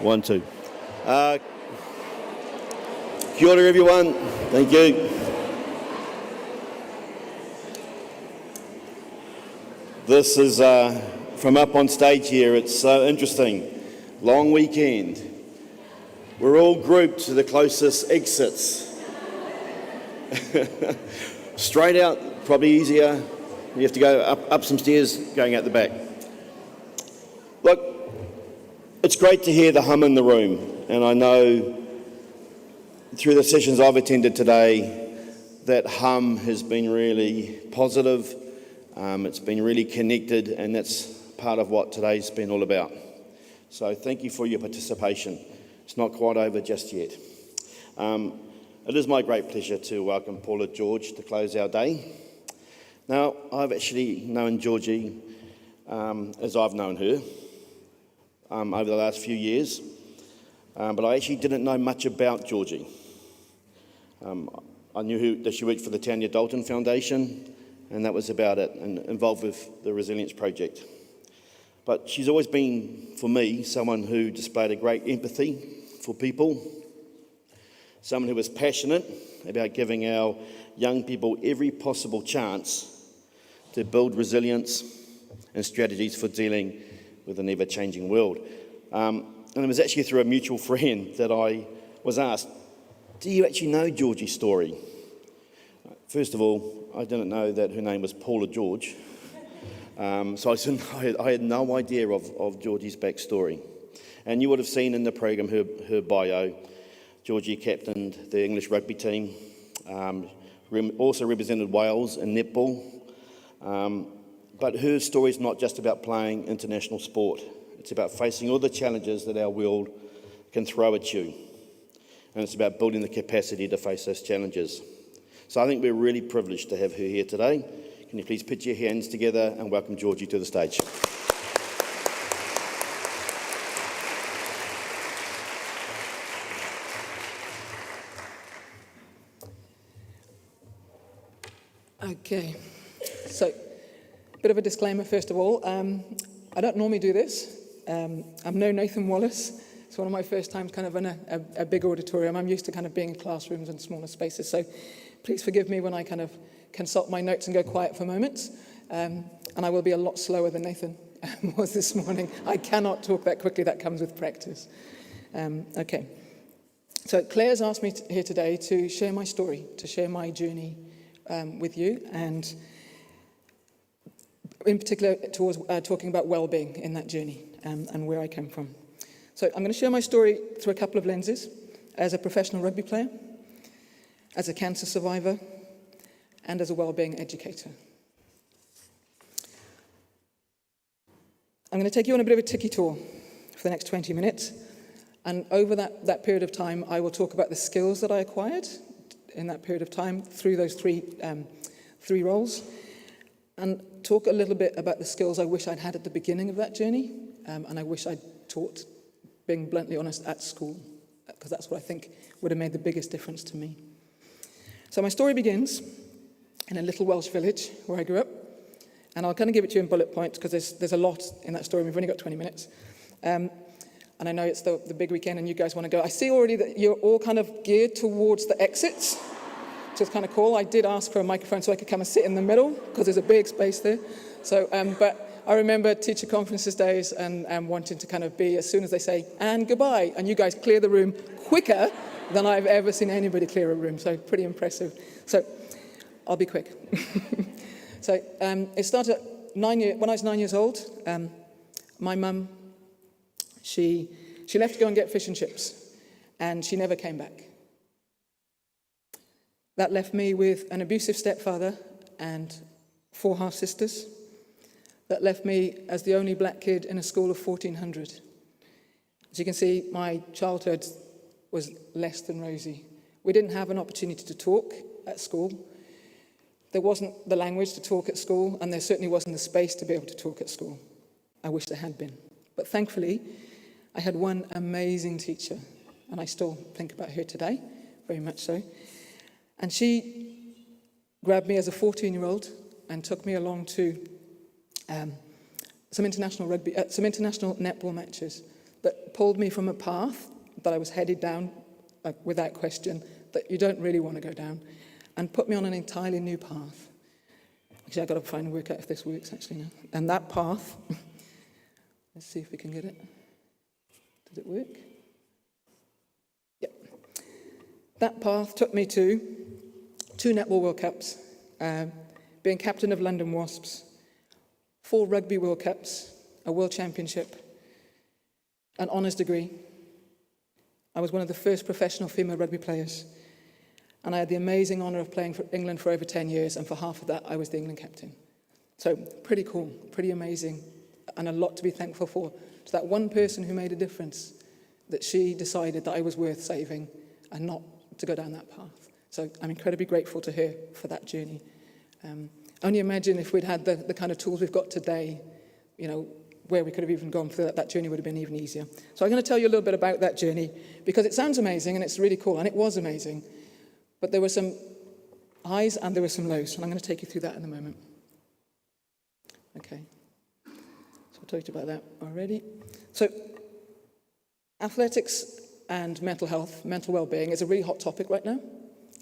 1, 2. Kia ora, everyone. Thank you. This is from up on stage here. It's so interesting. Long weekend. We're all grouped to the closest exits. Straight out, probably easier. You have to go up some stairs, going out the back. Look, it's great to hear the hum in the room, and I know through the sessions I've attended today, that hum has been really positive, it's been really connected, and that's part of what today's been all about. So thank you for your participation. It's not quite over just yet. It is my great pleasure to welcome Paula George to close our day. Now, I've actually known Georgie as I've known her over the last few years, but I actually didn't know much about Georgie. I knew that she worked for the Tanya Dalton Foundation, and that was about it, and involved with the Resilience Project. But she's always been, for me, someone who displayed a great empathy for people, someone who was passionate about giving our young people every possible chance to build resilience and strategies for dealing with an ever-changing world. And it was actually through a mutual friend that I was asked, do you actually know Georgie's story? First of all, I didn't know that her name was Paula George. So I had no idea of Georgie's backstory. And you would have seen in the program her bio. Georgie captained the English rugby team, also represented Wales in netball. But her story is not just about playing international sport. It's about facing all the challenges that our world can throw at you. And it's about building the capacity to face those challenges. So I think we're really privileged to have her here today. Can you please put your hands together and welcome Georgie to the stage. Okay, so bit of a disclaimer first of all. I don't normally do this. I'm no Nathan Wallace. It's one of my first times kind of in a big auditorium. I'm used to kind of being in classrooms and smaller spaces, so please forgive me when I kind of consult my notes and go quiet for moments. And I will be a lot slower than Nathan was this morning. I cannot talk that quickly. That comes with practice. Okay, so Claire's asked me here today to share my story, to share my journey with you, and in particular towards talking about well-being in that journey and where I came from. So I'm going to share my story through a couple of lenses: as a professional rugby player, as a cancer survivor, and as a well-being educator. I'm going to take you on a bit of a tiki tour for the next 20 minutes, and over that period of time I will talk about the skills that I acquired in that period of time through those three roles, and talk a little bit about the skills I wish I'd had at the beginning of that journey, and I wish I'd taught, being bluntly honest, at school, because that's what I think would have made the biggest difference to me. So my story begins in a little Welsh village where I grew up, and I'll kind of give it to you in bullet points because there's a lot in that story. We've only got 20 minutes. And I know it's the big weekend and you guys want to go. I see already that you're all kind of geared towards the exits, which is kind of cool. I did ask for a microphone so I could come and sit in the middle because there's a big space there. So, but I remember teacher conferences days and wanting to kind of be, as soon as they say, and goodbye, and you guys clear the room quicker than I've ever seen anybody clear a room. So pretty impressive. So I'll be quick. So it started when I was 9 years old. My mum, she left to go and get fish and chips, and she never came back. That left me with an abusive stepfather and 4 half-sisters. That left me as the only black kid in a school of 1,400. As you can see, my childhood was less than rosy. We didn't have an opportunity to talk at school. There wasn't the language to talk at school, and there certainly wasn't the space to be able to talk at school. I wish there had been. But thankfully, I had one amazing teacher, and I still think about her today, very much so. And she grabbed me as a 14-year-old and took me along to some international netball matches that pulled me from a path that I was headed down, without question, that you don't really want to go down, and put me on an entirely new path. Actually, I've got to find and work out if this works, actually, now. And that path, let's see if we can get it. Does it work? Yep. That path took me to 2 Netball World Cups, being captain of London Wasps, 4 Rugby World Cups, a World Championship, an honours degree. I was one of the first professional female rugby players, and I had the amazing honour of playing for England for over 10 years, and for half of that I was the England captain. So pretty cool, pretty amazing, and a lot to be thankful for to that one person who made a difference, that she decided that I was worth saving and not to go down that path. So I'm incredibly grateful to her for that journey. Only imagine if we'd had the kind of tools we've got today, you know, where we could have even gone through that journey would have been even easier. So I'm going to tell you a little bit about that journey, because it sounds amazing and it's really cool, and it was amazing. But there were some highs and there were some lows, and I'm going to take you through that in a moment. Okay. So I talked about that already. So athletics and mental health, mental well-being is a really hot topic right now.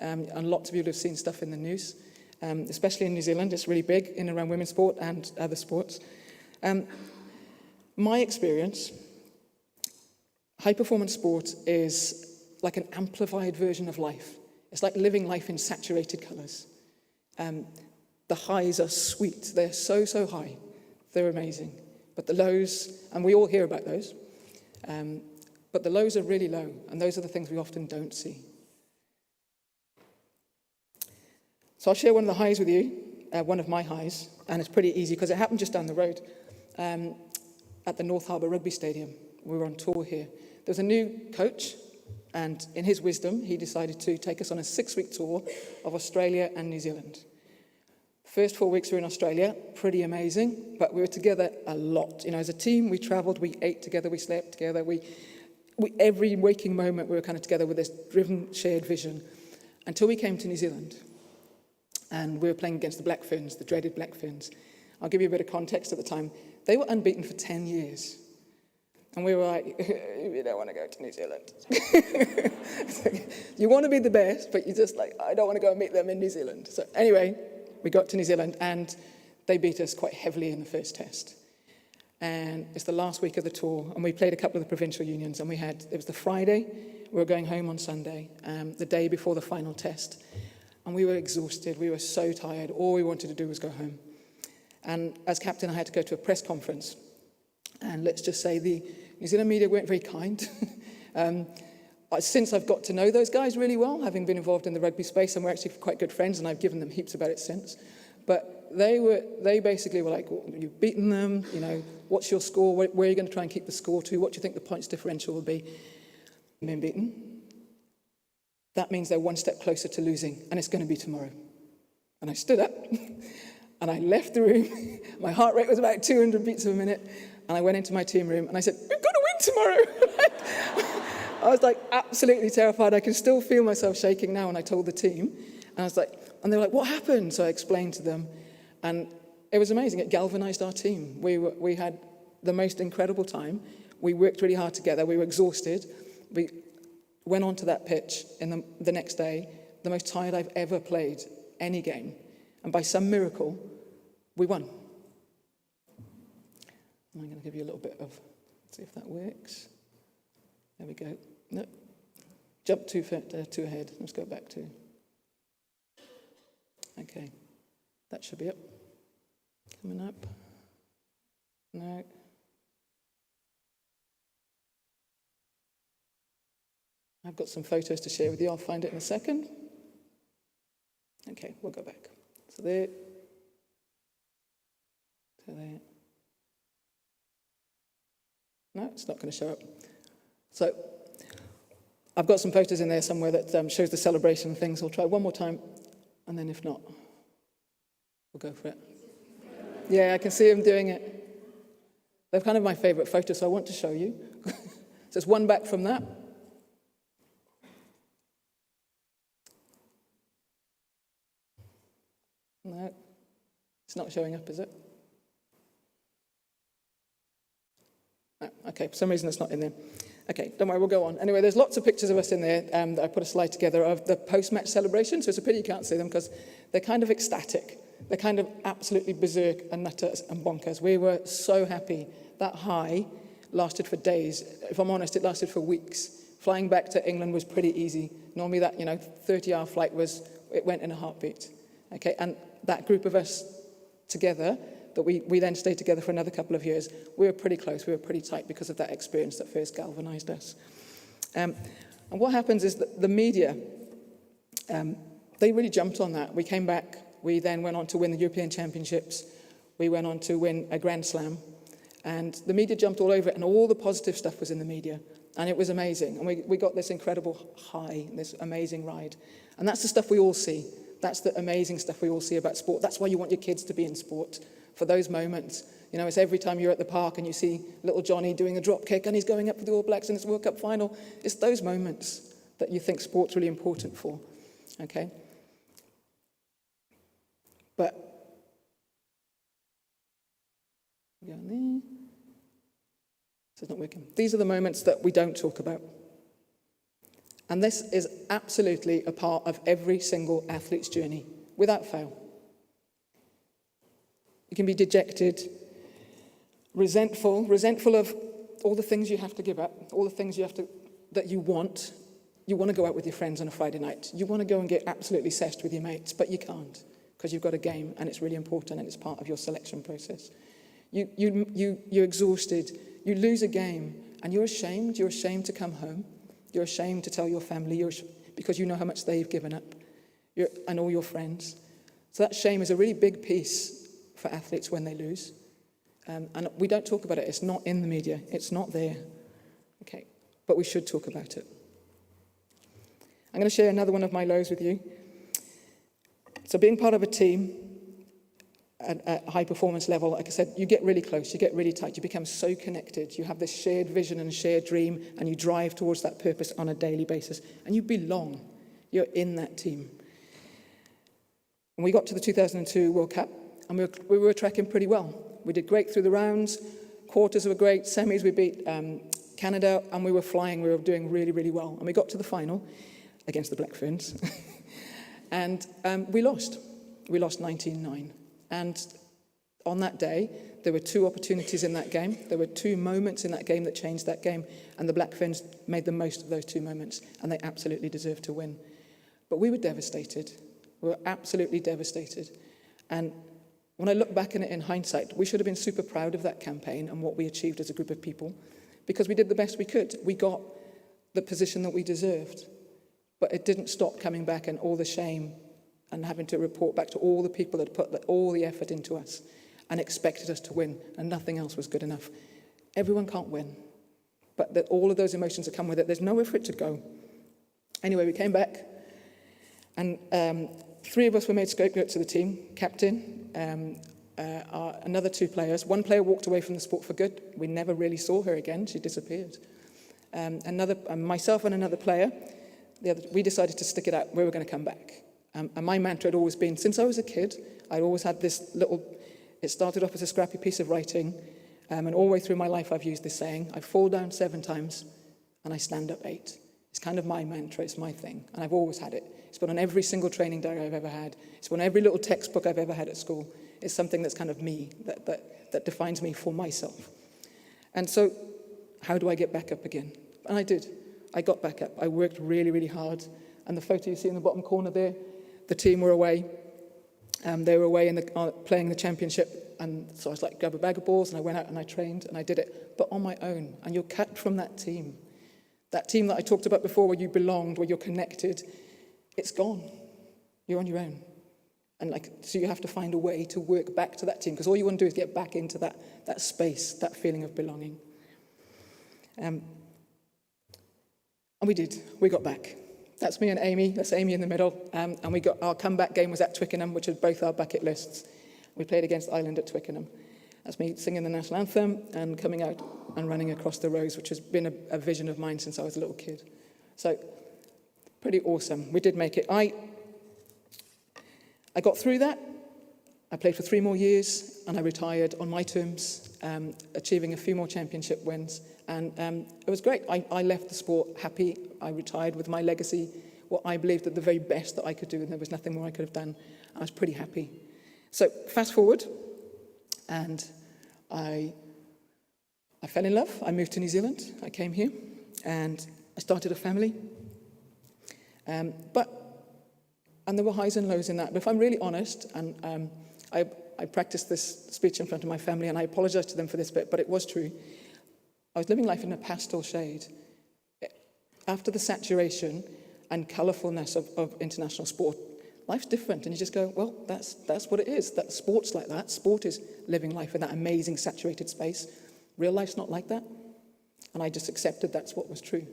And lots of you have seen stuff in the news, especially in New Zealand. It's really big in and around women's sport and other sports. My experience, high-performance sport is like an amplified version of life. It's like living life in saturated colours. The highs are sweet. They're so, so high. They're amazing. But the lows, and we all hear about those, but the lows are really low, and those are the things we often don't see. So I'll share one of the highs with you, one of my highs, and it's pretty easy because it happened just down the road. At the North Harbour Rugby Stadium. We were on tour here. There was a new coach, and in his wisdom, he decided to take us on a 6-week tour of Australia and New Zealand. First 4 weeks we were in Australia, pretty amazing, but we were together a lot. You know, as a team, we travelled, we ate together, we slept together, we every waking moment we were kind of together with this driven, shared vision, until we came to New Zealand. And we were playing against the Black Ferns, the dreaded Black Ferns. I'll give you a bit of context at the time. They were unbeaten for 10 years. And we were like, we don't want to go to New Zealand. You want to be the best, but you're just like, I don't want to go and meet them in New Zealand. So anyway, we got to New Zealand, and they beat us quite heavily in the first test. And it's the last week of the tour, and we played a couple of the provincial unions, and it was the Friday, we were going home on Sunday, the day before the final test. And we were exhausted, we were so tired, all we wanted to do was go home. And as captain, I had to go to a press conference. And let's just say the New Zealand media weren't very kind. Since I've got to know those guys really well, having been involved in the rugby space, and we're actually quite good friends, and I've given them heaps about it since. But they basically were like, well, you've beaten them, you know, what's your score? Where are you going to try and keep the score to? What do you think the points differential will be? Been beaten. That means they're one step closer to losing, and it's going to be tomorrow. And I stood up. And I left the room. My heart rate was about 200 beats a minute. And I went into my team room and I said, we've got to win tomorrow. I was like absolutely terrified. I can still feel myself shaking now. And I told the team. And I was like, and they were like, what happened? So I explained to them. And it was amazing. It galvanized our team. We had the most incredible time. We worked really hard together. We were exhausted. We went onto that pitch in the next day, the most tired I've ever played any game. And by some miracle, we won. I'm going to give you a little bit of, let's see if that works. There we go. No, jump two ahead. Let's go back to. Okay, that should be up. Coming up. No. I've got some photos to share with you. I'll find it in a second. Okay, we'll go back. So there. So there. No, it's not going to show up. So I've got some photos in there somewhere that shows the celebration things. We'll try one more time, and then if not, we'll go for it. Yeah, I can see them doing it. They're kind of my favourite photos, so I want to show you. So it's one back from that. No, it's not showing up, is it? No, okay, for some reason it's not in there. Okay, don't worry, we'll go on. Anyway, there's lots of pictures of us in there that I put a slide together of the post-match celebration, so it's a pity you can't see them because they're kind of ecstatic. They're kind of absolutely berserk and nutters and bonkers. We were so happy. That high lasted for days. If I'm honest, it lasted for weeks. Flying back to England was pretty easy. Normally that, 30-hour flight it went in a heartbeat. Okay, and that group of us together, that we then stayed together for another couple of years, we were pretty close, we were pretty tight because of that experience that first galvanised us. And what happens is that the media, they really jumped on that. We came back, we then went on to win the European Championships, we went on to win a Grand Slam, and the media jumped all over it, and all the positive stuff was in the media, and it was amazing. And we got this incredible high, this amazing ride. And that's the stuff we all see. That's the amazing stuff we all see about sport. That's why you want your kids to be in sport, for those moments. It's every time you're at the park and you see little Johnny doing a drop kick and he's going up for the All Blacks in his World Cup final. It's those moments that you think sport's really important for, okay? But, go on there. This is not working. These are the moments that we don't talk about. And this is absolutely a part of every single athlete's journey, without fail. You can be dejected, resentful of all the things you have to give up, all the things that you want. You want to go out with your friends on a Friday night. You want to go and get absolutely sessed with your mates, but you can't because you've got a game and it's really important and it's part of your selection process. You're exhausted. You lose a game and you're ashamed. You're ashamed to come home. You're ashamed to tell your family because you know how much they've given up and all your friends. So that shame is a really big piece for athletes when they lose. And we don't talk about it. It's not in the media. It's not there. Okay, but we should talk about it. I'm going to share another one of my lows with you. So being part of a team at a high performance level, like I said, you get really close, you get really tight, you become so connected, you have this shared vision and shared dream, and you drive towards that purpose on a daily basis, and you belong. You're in that team. And we got to the 2002 World Cup, and we were tracking pretty well. We did great through the rounds, quarters were great, semis we beat Canada, and we were flying, we were doing really, really well. And we got to the final against the Black Ferns, and we lost. We lost 19-9. And on that day, there were two opportunities in that game. There were two moments in that game that changed that game, and the Black Ferns made the most of those two moments, and they absolutely deserved to win. But we were devastated. We were absolutely devastated. And when I look back on it in hindsight, we should have been super proud of that campaign and what we achieved as a group of people, because we did the best we could. We got the position that we deserved. But it didn't stop coming back and all the shame and having to report back to all the people that put all the effort into us and expected us to win, and nothing else was good enough. Everyone can't win, but that all of those emotions that come with it, there's nowhere for it to go. Anyway, we came back, and three of us were made scapegoats of the team, captain, another two players. One player walked away from the sport for good. We never really saw her again. She disappeared. Myself and another player, we decided to stick it out. We were going to come back. And my mantra had always been, since I was a kid, I'd always had this it started off as a scrappy piece of writing, and all the way through my life I've used this saying, I fall down 7 times and I stand up 8. It's kind of my mantra, it's my thing, and I've always had it. It's been on every single training diary I've ever had. It's been on every little textbook I've ever had at school. It's something that's kind of me, that defines me for myself. And so, how do I get back up again? And I did. I got back up. I worked really, really hard. And the photo you see in the bottom corner there, the team were away. They were away playing the championship, and so I was like, grab a bag of balls, and I went out and I trained, and I did it, but on my own. And you're cut from that team that I talked about before, where you belonged, where you're connected. It's gone. You're on your own, and so you have to find a way to work back to that team, because all you want to do is get back into that space, that feeling of belonging. And we did. We got back. That's me and Amy. That's Amy in the middle. And our comeback game was at Twickenham, which is both our bucket lists. We played against Ireland at Twickenham. That's me singing the national anthem and coming out and running across the rows, which has been a vision of mine since I was a little kid. So, pretty awesome. We did make it. I got through that, I played for 3 more years, and I retired on my terms, achieving a few more championship wins. And it was great. I left the sport happy. I retired with my legacy, what I believed that the very best that I could do, and there was nothing more I could have done. I was pretty happy. So fast forward, and I fell in love. I moved to New Zealand. I came here, and I started a family. And there were highs and lows in that. But if I'm really honest, and I practiced this speech in front of my family, and I apologize to them for this bit, but it was true. I was living life in a pastel shade. After the saturation and colourfulness of international sport, life's different, and you just go, well, that's what it is. That sport's like that. Sport is living life in that amazing saturated space. Real life's not like that. And I just accepted that's what was true.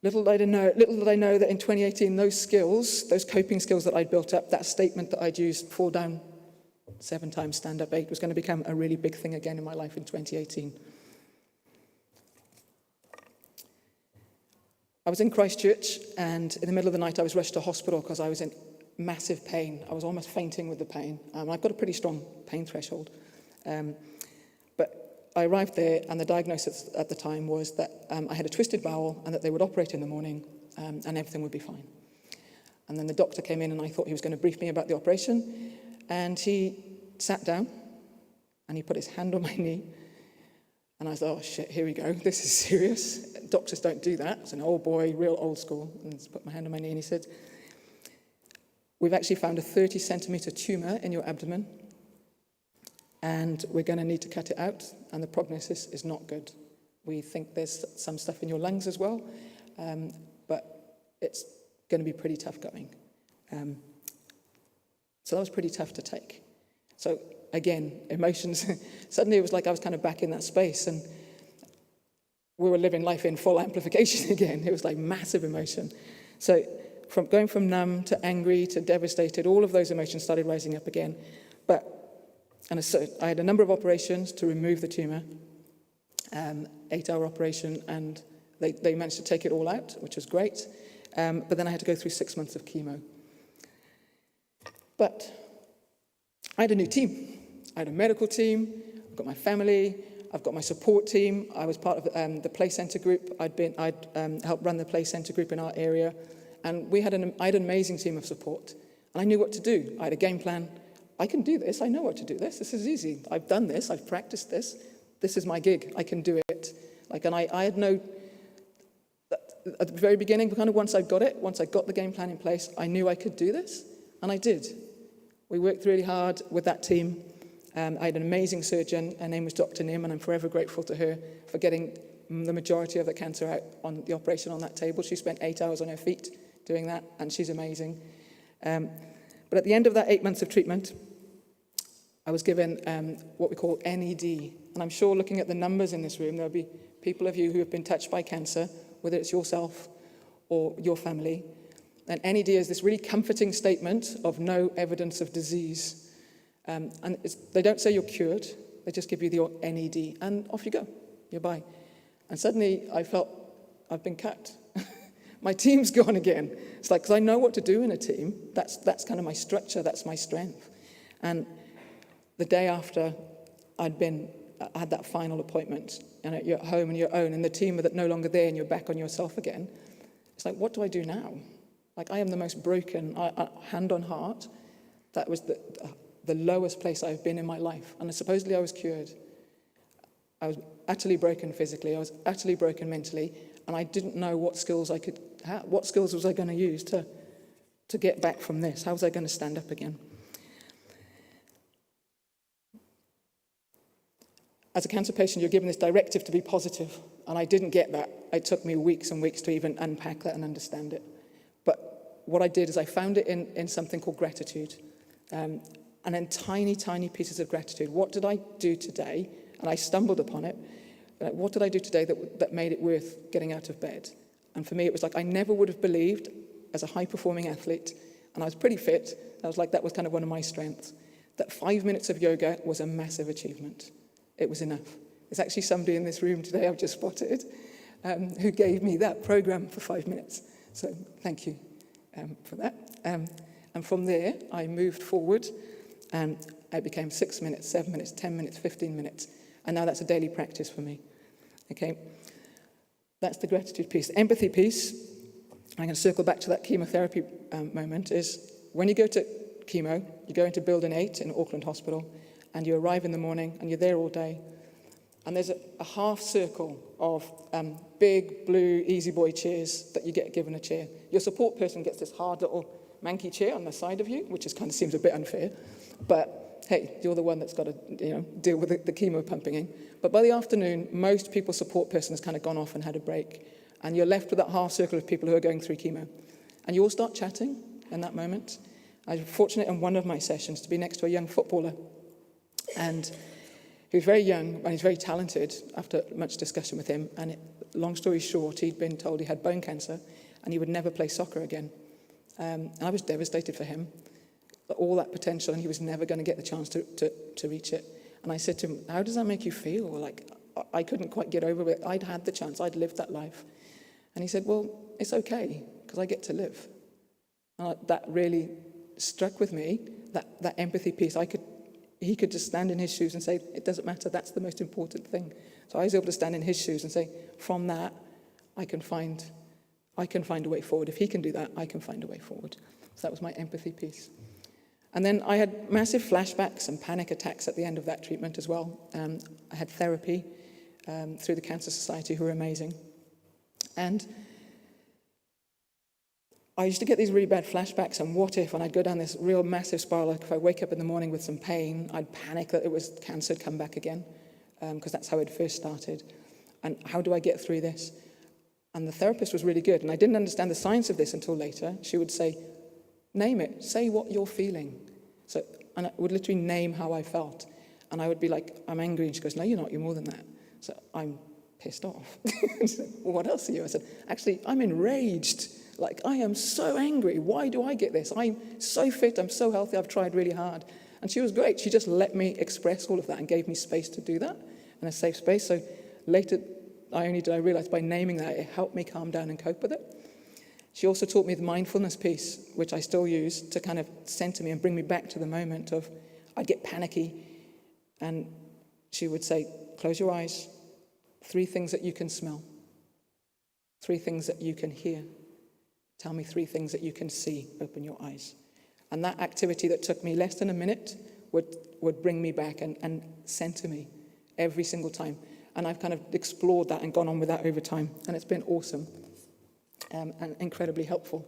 Little did I know that in 2018, those skills, those coping skills that I'd built up, that statement that I'd used, fall down 7 times, stand up 8, was going to become a really big thing again in my life in 2018. I was in Christchurch, and in the middle of the night I was rushed to hospital because I was in massive pain. I was almost fainting with the pain. I've got a pretty strong pain threshold. But I arrived there, and the diagnosis at the time was that I had a twisted bowel and that they would operate in the morning, and everything would be fine. And then the doctor came in, and I thought he was going to brief me about the operation. And he sat down, and he put his hand on my knee. And I thought, oh, shit, here we go. This is serious. Doctors don't do that. It's an old boy, real old school. And he put my hand on my knee, and he said, we've actually found a 30-centimetre tumour in your abdomen, and we're going to need to cut it out, and the prognosis is not good. We think there's some stuff in your lungs as well, but it's going to be pretty tough going. So that was pretty tough to take. So again, emotions. Suddenly it was like I was kind of back in that space, and we were living life in full amplification again. It was like massive emotion. So going from numb to angry to devastated, all of those emotions started rising up again. So I had a number of operations to remove the tumour, 8-hour operation, and they managed to take it all out, which was great. But then I had to go through 6 months of chemo. But I had a new team. I had a medical team. I've got my family. I've got my support team. I was part of the Play Centre group. I'd helped run the Play Centre group in our area, and I had an amazing team of support. And I knew what to do. I had a game plan. I can do this. I know what to do this. This is easy. I've done this. I've practiced this. This is my gig. I can do it. I had no. At the very beginning, kind of once I got the game plan in place, I knew I could do this, and I did. We worked really hard with that team. I had an amazing surgeon. Her name was Dr. Nim, and I'm forever grateful to her for getting the majority of the cancer out on the operation on that table. She spent 8 hours on her feet doing that, and she's amazing. But at the end of that 8 months of treatment, I was given what we call NED. And I'm sure looking at the numbers in this room, there'll be people of you who have been touched by cancer, whether it's yourself or your family. And NED is this really comforting statement of no evidence of disease. And they don't say you're cured, they just give you the NED, and off you go, you're by. And suddenly I felt I've been cut. My team's gone again. It's like, because I know what to do in a team. That's kind of my structure, that's my strength. And the day after I had that final appointment, and you're at home and you're own, and the team are no longer there, and you're back on yourself again. It's like, what do I do now? Like, I am the most broken, hand on heart. That was the lowest place I've been in my life. And supposedly I was cured. I was utterly broken physically. I was utterly broken mentally. And I didn't know what skills I could have. What skills was I going to use to get back from this? How was I going to stand up again? As a cancer patient, you're given this directive to be positive. And I didn't get that. It took me weeks and weeks to even unpack that and understand it. But what I did is I found it in something called gratitude. And then tiny, tiny pieces of gratitude. What did I do today? And I stumbled upon it. What did I do today that made it worth getting out of bed? And for me, it was like I never would have believed, as a high-performing athlete, and I was pretty fit, that was kind of one of my strengths, that 5 minutes of yoga was a massive achievement. It was enough. There's actually somebody in this room today I've just spotted who gave me that program for 5 minutes. So thank you for that. And And from there, I moved forward, and it became 6 minutes, 7 minutes, 10 minutes, 15 minutes. And now that's a daily practice for me. Okay? That's the gratitude piece. Empathy piece, I'm going to circle back to that chemotherapy moment, is when you go to chemo, you go into Building 8 in Auckland Hospital, and you arrive in the morning, and you're there all day. And there's a half circle of big, blue, easy boy chairs that you get given a chair. Your support person gets this hard little manky chair on the side of you, which is kind of seems a bit unfair. But hey, you're the one that's got to deal with the chemo pumping in. But by the afternoon, most people's support person has kind of gone off and had a break. And you're left with that half circle of people who are going through chemo. And you all start chatting in that moment. I was fortunate in one of my sessions to be next to a young footballer. And he was very young and he's very talented after much discussion with him. And long story short, he'd been told he had bone cancer and he would never play soccer again. And I was devastated for him. All that potential, and he was never going to get the chance to reach it. And I said to him, how does that make you feel? Like, I couldn't quite get over it. I'd had the chance. I'd lived that life. And he said, well, it's okay, because I get to live. And that really struck with me, that empathy piece. He could just stand in his shoes and say, it doesn't matter, that's the most important thing. So I was able to stand in his shoes and say, from that, I can find a way forward. If he can do that, I can find a way forward. So that was my empathy piece. And then I had massive flashbacks and panic attacks at the end of that treatment as well. I had therapy through the Cancer Society, who were amazing. And I used to get these really bad flashbacks and what if, and I'd go down this real massive spiral. Like if I wake up in the morning with some pain, I'd panic that it was cancer had come back again, because that's how it first started. And how do I get through this? And the therapist was really good, and I didn't understand the science of this until later. She would say, name it, say what you're feeling. And I would literally name how I felt. And I would be like, I'm angry. And she goes, no, you're not, you're more than that. So I'm pissed off. She said, well, what else are you? I said, actually, I'm enraged. Like, I am so angry. Why do I get this? I'm so fit, I'm so healthy, I've tried really hard. And she was great. She just let me express all of that and gave me space to do that, and a safe space. So later, I realized by naming that, it helped me calm down and cope with it. She also taught me the mindfulness piece, which I still use to kind of center me and bring me back to the moment of, I'd get panicky, and she would say, close your eyes, 3 things that you can smell, 3 things that you can hear, tell me 3 things that you can see, open your eyes. And that activity that took me less than a minute would bring me back and center me every single time. And I've kind of explored that and gone on with that over time, and it's been awesome. And incredibly helpful.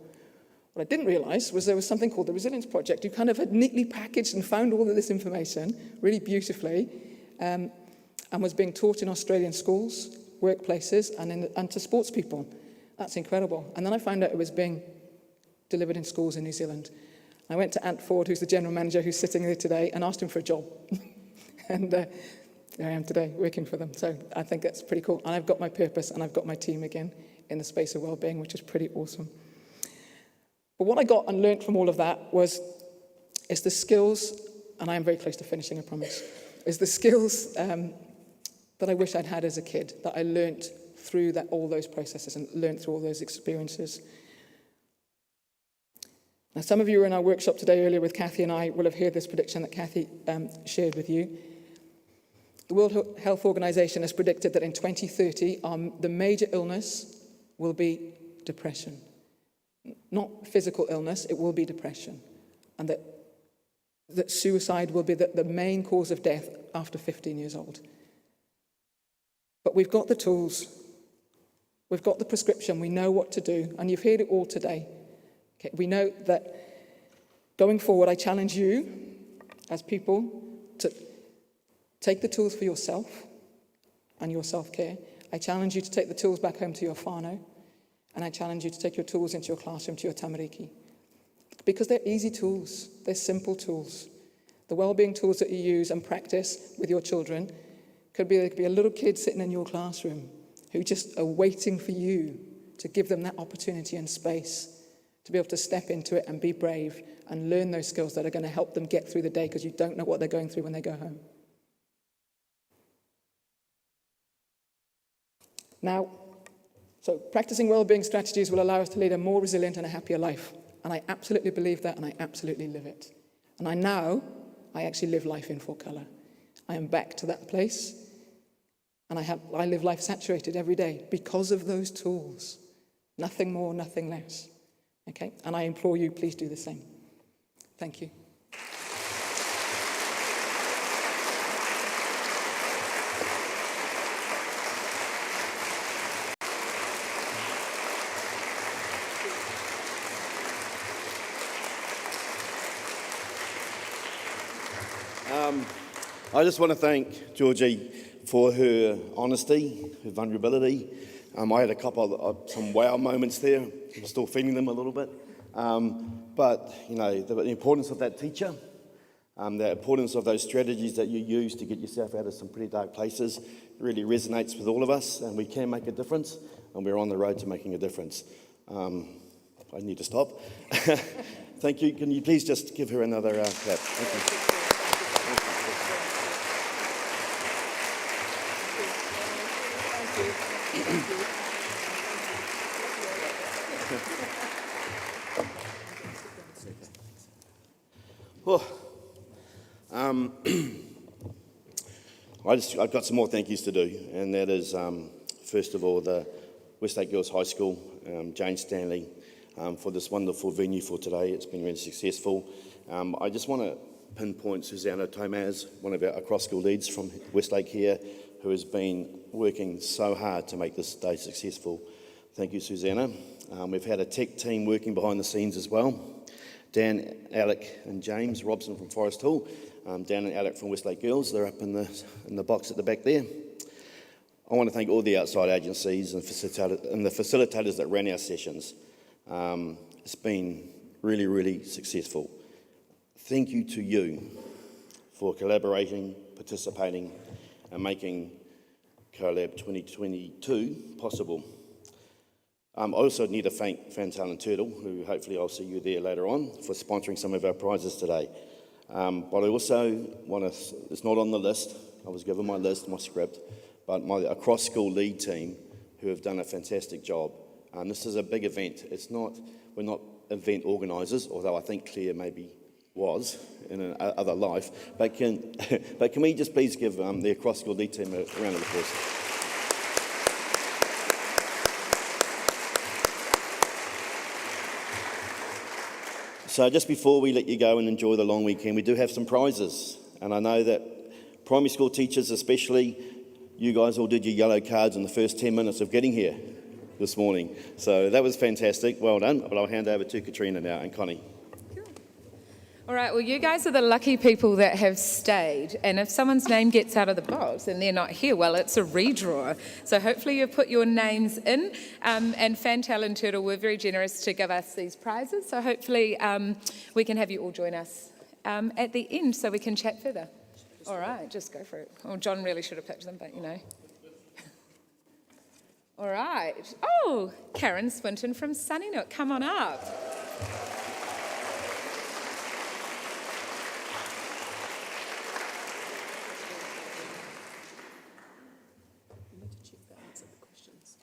What I didn't realise was there was something called the Resilience Project, who kind of had neatly packaged and found all of this information really beautifully, and was being taught in Australian schools, workplaces, and to sports people. That's incredible. And then I found out it was being delivered in schools in New Zealand. I went to Ant Ford, who's the general manager, who's sitting there today, and asked him for a job. And there I am today, working for them. So I think that's pretty cool. And I've got my purpose, and I've got my team again in the space of well-being, which is pretty awesome. But what I got and learned from all of that is the skills, and I am very close to finishing, I promise, is the skills that I wish I'd had as a kid, that I learned through all those processes and learned through all those experiences. Now, some of you were in our workshop today earlier with Kāhui and I will have heard this prediction that Kāhui shared with you. The World Health Organization has predicted that in 2030, the major illness will be depression. Not physical illness, it will be depression. And that suicide will be the main cause of death after 15 years old. But we've got the tools. We've got the prescription. We know what to do. And you've heard it all today. Okay, we know that going forward, I challenge you as people to take the tools for yourself and your self-care. I challenge you to take the tools back home to your whānau. And I challenge you to take your tools into your classroom, to your tamariki. Because they're easy tools. They're simple tools. The well-being tools that you use and practice with your children could be a little kid sitting in your classroom who just are waiting for you to give them that opportunity and space to be able to step into it and be brave and learn those skills that are going to help them get through the day, because you don't know what they're going through when they go home. Now, so practicing well-being strategies will allow us to lead a more resilient and a happier life. And I absolutely believe that, and I absolutely live it. And I actually live life in full colour. I am back to that place, and I live life saturated every day because of those tools. Nothing more, nothing less. Okay? And I implore you, please do the same. Thank you. I just want to thank Georgie for her honesty, her vulnerability. I had a couple of some wow moments there. I'm still feeling them a little bit. But, you know, the importance of that teacher, the importance of those strategies that you use to get yourself out of some pretty dark places really resonates with all of us, and we can make a difference, and we're on the road to making a difference. I need to stop. Thank you. Can you please just give her another clap? Thank you. Oh, I've got some more thank yous to do, and that is, first of all, the Westlake Girls High School, Jane Stanley, for this wonderful venue for today. It's been really successful. I just want to pinpoint Susanna Tomaz, one of our across-school leads from Westlake here, who has been working so hard to make this day successful. Thank you, Susanna. We've had a tech team working behind the scenes as well. Dan, Alec and James Robson from Forest Hill. Dan and Alec from Westlake Girls, they're up in the box at the back there. I want to thank all the outside agencies and the facilitators that ran our sessions. It's been really, really successful. Thank you to you for collaborating, participating and making CoLab 2022 possible. I also need to thank Fantail and Turtle, who hopefully I'll see you there later on, for sponsoring some of our prizes today. But I also want to, it's not on the list, I was given my list, my script, but my across-school lead team, who have done a fantastic job. This is a big event. We're not event organisers, although I think Claire maybe was in another life. But can we just please give the across-school lead team a round of applause? So just before we let you go and enjoy the long weekend, we do have some prizes. And I know that primary school teachers especially, you guys all did your yellow cards in the first 10 minutes of getting here this morning. So that was fantastic. Well done. But I'll hand over to Katrina now and Connie. All right, well, you guys are the lucky people that have stayed. And if someone's name gets out of the box and they're not here, well, it's a redraw. So hopefully you've put your names in. And Fantail and Turtle were very generous to give us these prizes. So hopefully we can have you all join us at the end so we can chat further. All right, just go for it. Oh, John really should have picked them, but you know. All right. Oh, Karen Swinton from Sunnynook, come on up.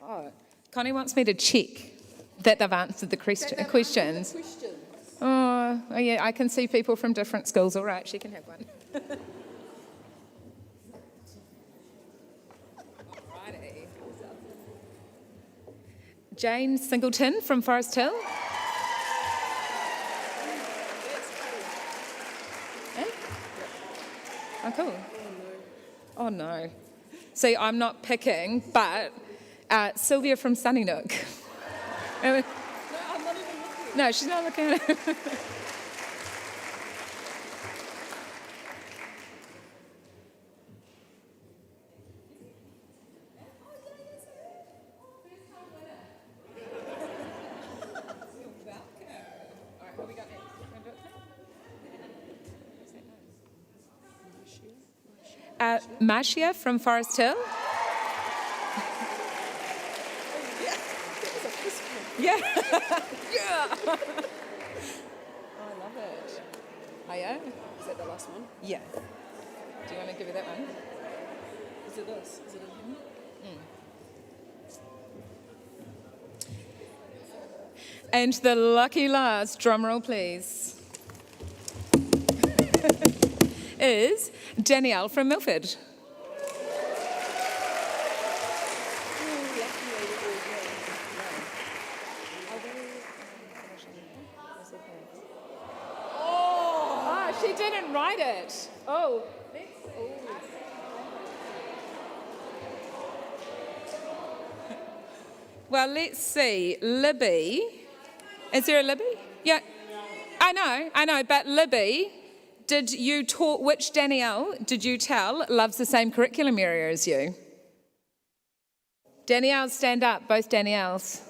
Oh, Connie wants me to check that they've answered the questions. Oh, yeah, I can see people from different schools. All right, she can have one. Alrighty. Jane Singleton from Forest Hill. Eh? Oh, cool. Oh, no. See, I'm not picking, but Sylvia from Sunnynook. No, I'm not even looking. No, she's not looking at it. Marcia from Forest Hill. Yeah. Yeah. Oh, I love it. Oh, yeah? Is that the last one? Yeah. Do you want to give her that one? Is it this? Is it in here? And the lucky last, drumroll please, is Danielle from Milford. Oh, she didn't write it. Oh, well, let's see. Libby. Is there a Libby? Yeah. I know, but Libby, did you talk, which Danielle did you tell loves the same curriculum area as you? Danielle, stand up, both Danielles.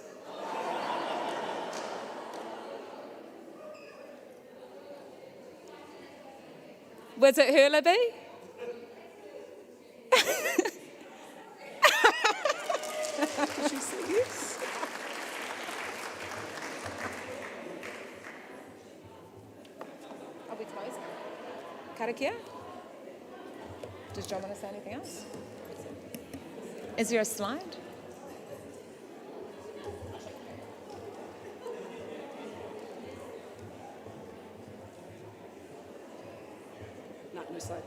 Was it her, Libby? Did she say yes? Are we closing? Karakia? Does John want to say anything else? Is there a slide? No slide.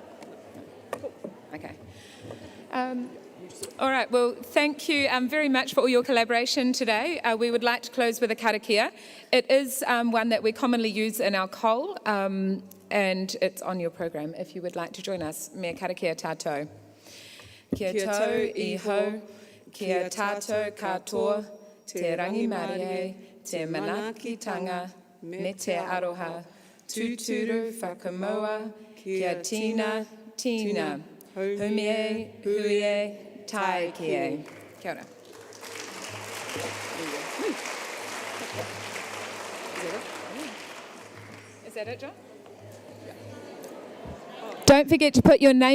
Okay. All right, well, thank you very much for all your collaboration today. We would like to close with a karakia. It is one that we commonly use in our call, and it's on your program if you would like to join us. Mea karakia tātou. Kia tau iho, kia tātou katoa, te rangi marie, te manakitanga, me te aroha, tūturu whakamoa, kia tina, tina, humie, huie, tai kie. Kia ora. Is that it, John? Don't forget to put your name